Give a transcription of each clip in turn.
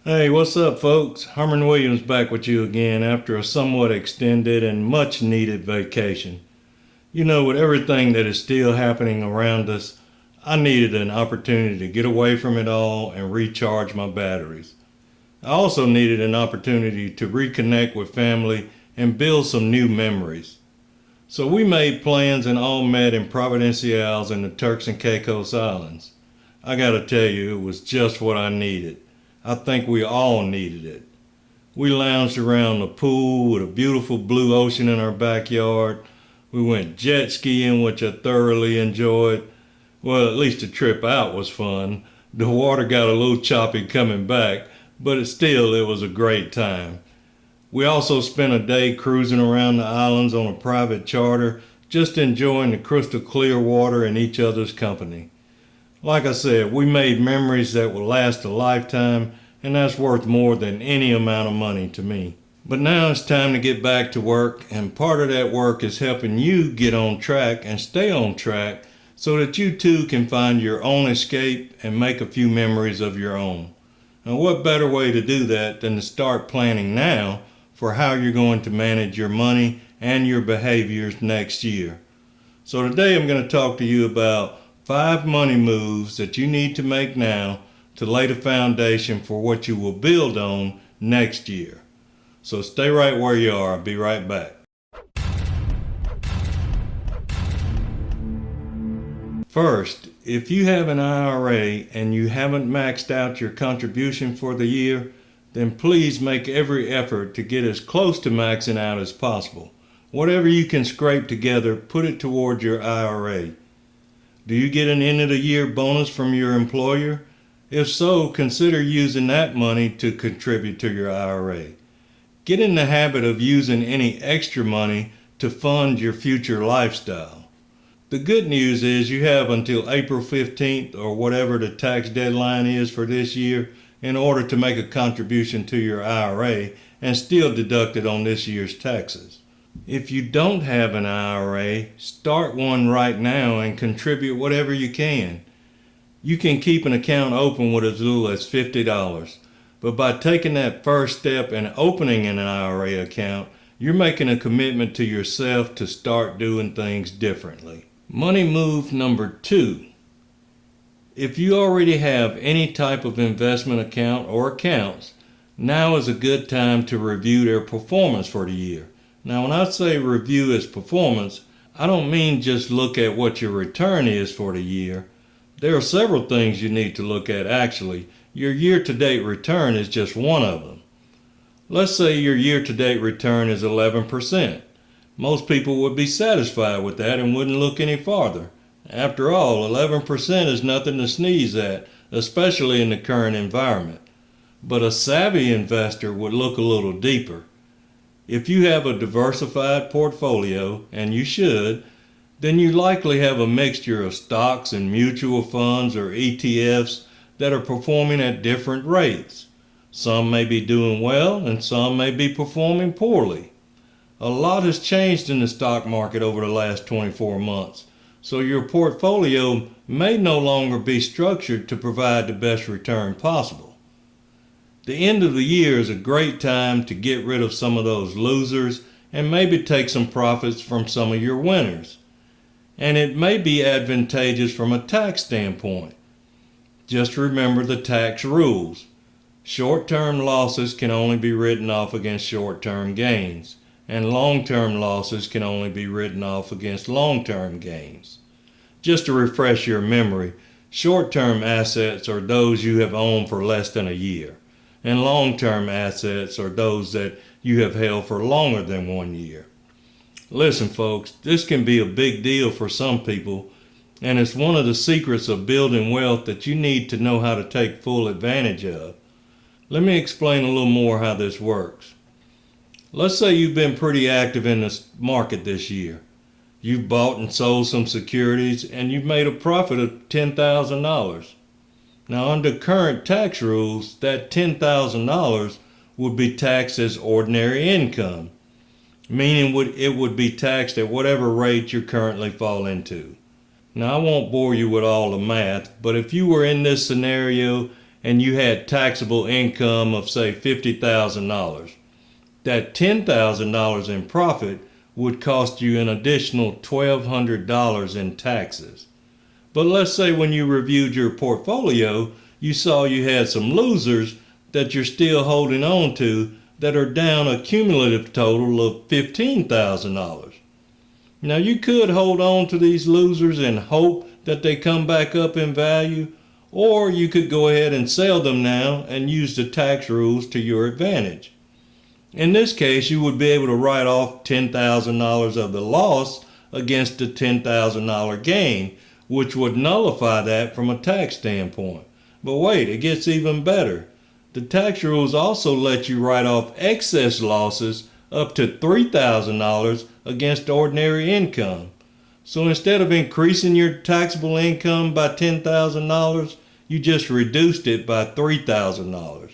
Hey, what's up, folks? Herman Williams back with you again after a somewhat extended and much needed vacation. You know, with everything that is still happening around us, I needed an opportunity to get away from it all and recharge my batteries. I also needed an opportunity to reconnect with family and build some new memories. So we made plans and all met in Providenciales in the Turks and Caicos Islands. I gotta tell you, it was just what I needed. I think we all needed it. We lounged around the pool with a beautiful blue ocean in our backyard. We went jet skiing, which I thoroughly enjoyed. Well, at least the trip out was fun. The water got a little choppy coming back, but it was a great time. We also spent a day cruising around the islands on a private charter, just enjoying the crystal clear water and each other's company. Like I said, we made memories that will last a lifetime, and that's worth more than any amount of money to me. But now it's time to get back to work, and part of that work is helping you get on track and stay on track so that you too can find your own escape and make a few memories of your own. Now, what better way to do that than to start planning now for how you're going to manage your money and your behaviors next year? So today I'm going to talk to you about 5 money moves that you need to make now to lay the foundation for what you will build on next year. So stay right where you are. I'll be right back. First, if you have an IRA and you haven't maxed out your contribution for the year, then please make every effort to get as close to maxing out as possible. Whatever you can scrape together, put it toward your IRA. Do you get an end of the year bonus from your employer? If so, consider using that money to contribute to your IRA. Get in the habit of using any extra money to fund your future lifestyle. The good news is you have until April 15th or whatever the tax deadline is for this year in order to make a contribution to your IRA and still deduct it on this year's taxes. If you don't have an IRA, start one right now and contribute whatever you can. You can keep an account open with as little as $50, but by taking that first step and opening an IRA account, you're making a commitment to yourself to start doing things differently. Money move number 2. If you already have any type of investment account or accounts, now is a good time to review their performance for the year. Now, when I say review its performance, I don't mean just look at what your return is for the year. There are several things you need to look at actually. Your year-to-date return is just one of them. Let's say your year-to-date return is 11%. Most people would be satisfied with that and wouldn't look any farther. After all, 11% is nothing to sneeze at, especially in the current environment. But a savvy investor would look a little deeper. If you have a diversified portfolio, and you should, then you likely have a mixture of stocks and mutual funds or ETFs that are performing at different rates. Some may be doing well and some may be performing poorly. A lot has changed in the stock market over the last 24 months, so your portfolio may no longer be structured to provide the best return possible. The end of the year is a great time to get rid of some of those losers and maybe take some profits from some of your winners. And it may be advantageous from a tax standpoint. Just remember the tax rules. Short-term losses can only be written off against short-term gains, and long-term losses can only be written off against long-term gains. Just to refresh your memory, short-term assets are those you have owned for less than a year, and long-term assets are those that you have held for longer than 1 year. Listen, folks, this can be a big deal for some people, and it's one of the secrets of building wealth that you need to know how to take full advantage of. Let me explain a little more how this works. Let's say you've been pretty active in the market this year. You've bought and sold some securities and you've made a profit of $10,000. Now, under current tax rules, that $10,000 would be taxed as ordinary income, meaning it would be taxed at whatever rate you currently fall into. Now, I won't bore you with all the math, but if you were in this scenario and you had taxable income of say $50,000. That $10,000 in profit would cost you an additional $1,200 in taxes. But let's say when you reviewed your portfolio, you saw you had some losers that you're still holding on to that are down a cumulative total of $15,000. Now you could hold on to these losers and hope that they come back up in value, or you could go ahead and sell them now and use the tax rules to your advantage. In this case, you would be able to write off $10,000 of the loss against the $10,000 gain, which would nullify that from a tax standpoint. But wait, it gets even better. The tax rules also let you write off excess losses up to $3,000 against ordinary income. So instead of increasing your taxable income by $10,000, you just reduced it by $3,000.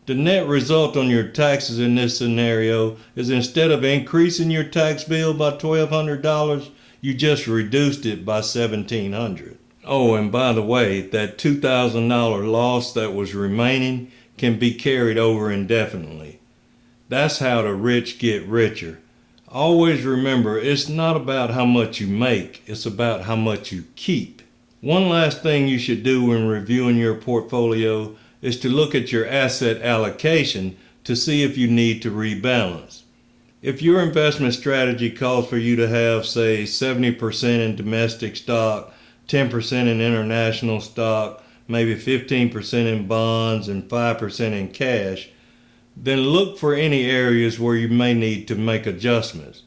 The net result on your taxes in this scenario is instead of increasing your tax bill by $1,200, you just reduced it by $1,700. Oh, and by the way, that $2,000 loss that was remaining can be carried over indefinitely. That's how the rich get richer. Always remember, it's not about how much you make, it's about how much you keep. One last thing you should do when reviewing your portfolio is to look at your asset allocation to see if you need to rebalance. If your investment strategy calls for you to have, say, 70% in domestic stock, 10% in international stock, maybe 15% in bonds, and 5% in cash, then look for any areas where you may need to make adjustments.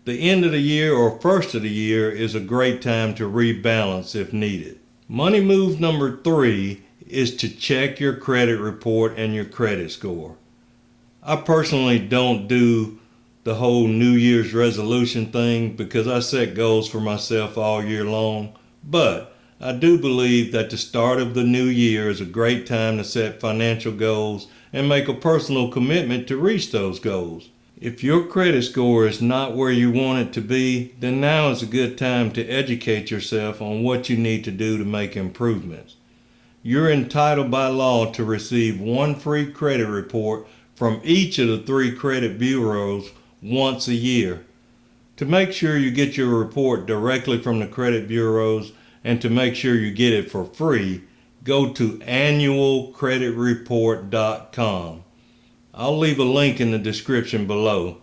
The end of the year or first of the year is a great time to rebalance if needed. Money move number 3 is to check your credit report and your credit score. I personally don't do the whole New Year's resolution thing because I set goals for myself all year long, but I do believe that the start of the new year is a great time to set financial goals and make a personal commitment to reach those goals. If your credit score is not where you want it to be, then now is a good time to educate yourself on what you need to do to make improvements. You're entitled by law to receive one free credit report from each of the 3 credit bureaus once a year. To make sure you get your report directly from the credit bureaus and to make sure you get it for free, go to annualcreditreport.com. I'll leave a link in the description below.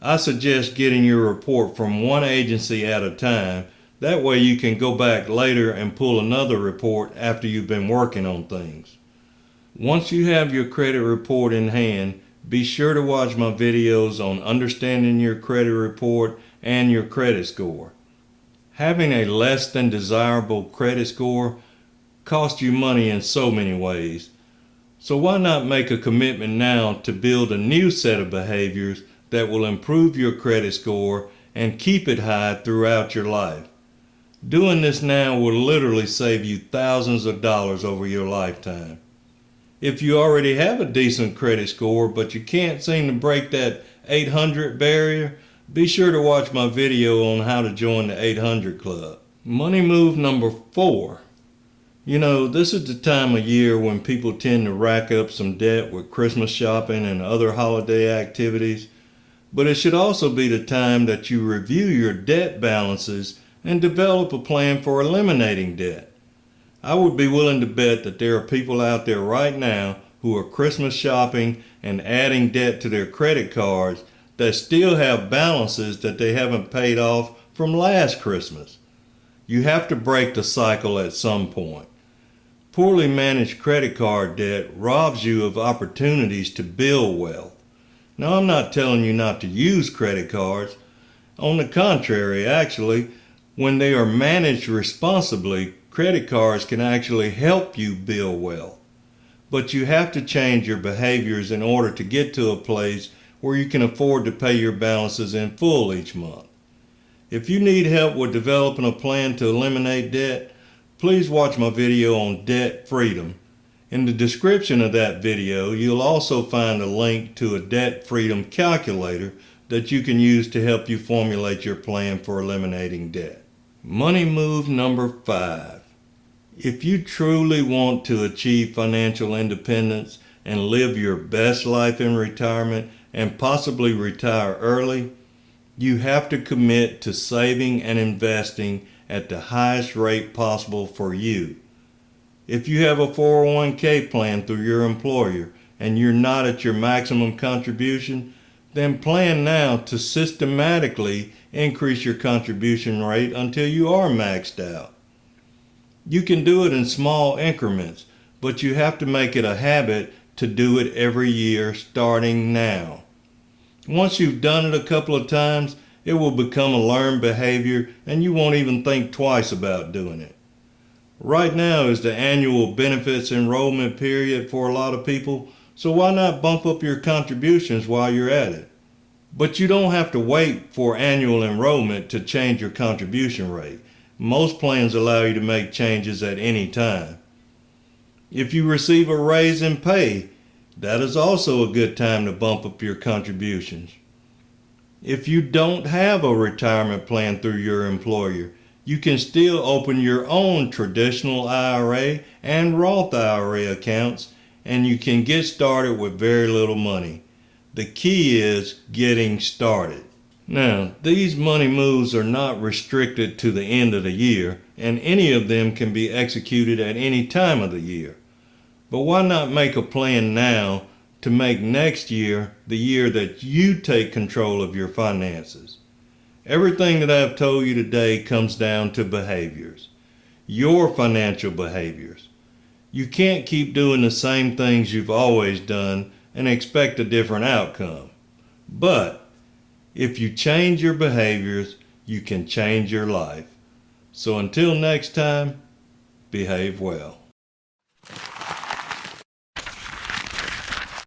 I suggest getting your report from one agency at a time. That way you can go back later and pull another report after you've been working on things. Once you have your credit report in hand, be sure to watch my videos on understanding your credit report and your credit score. Having a less than desirable credit score costs you money in so many ways. So why not make a commitment now to build a new set of behaviors that will improve your credit score and keep it high throughout your life? Doing this now will literally save you thousands of dollars over your lifetime. If you already have a decent credit score but you can't seem to break that 800 barrier, be sure to watch my video on how to join the 800 Club. Money move number 4. You know, this is the time of year when people tend to rack up some debt with Christmas shopping and other holiday activities, but it should also be the time that you review your debt balances and develop a plan for eliminating debt. I would be willing to bet that there are people out there right now who are Christmas shopping and adding debt to their credit cards that still have balances that they haven't paid off from last Christmas. You have to break the cycle at some point. Poorly managed credit card debt robs you of opportunities to build wealth. Now, I'm not telling you not to use credit cards. On the contrary, actually, when they are managed responsibly, credit cards can actually help you build wealth. But you have to change your behaviors in order to get to a place where you can afford to pay your balances in full each month. If you need help with developing a plan to eliminate debt, please watch my video on debt freedom. In the description of that video, you'll also find a link to a debt freedom calculator that you can use to help you formulate your plan for eliminating debt. Money move number 5. If you truly want to achieve financial independence and live your best life in retirement and possibly retire early, you have to commit to saving and investing at the highest rate possible for you. If you have a 401k plan through your employer and you're not at your maximum contribution, then plan now to systematically increase your contribution rate until you are maxed out. You can do it in small increments, but you have to make it a habit to do it every year starting now. Once you've done it a couple of times, it will become a learned behavior and you won't even think twice about doing it. Right now is the annual benefits enrollment period for a lot of people, so why not bump up your contributions while you're at it? But you don't have to wait for annual enrollment to change your contribution rate. Most plans allow you to make changes at any time. If you receive a raise in pay, that is also a good time to bump up your contributions. If you don't have a retirement plan through your employer, you can still open your own traditional IRA and Roth IRA accounts, and you can get started with very little money. The key is getting started. Now, these money moves are not restricted to the end of the year, and any of them can be executed at any time of the year. But why not make a plan now to make next year the year that you take control of your finances? Everything that I've told you today comes down to behaviors. Your financial behaviors. You can't keep doing the same things you've always done and expect a different outcome. But if you change your behaviors, you can change your life. So until next time, behave well.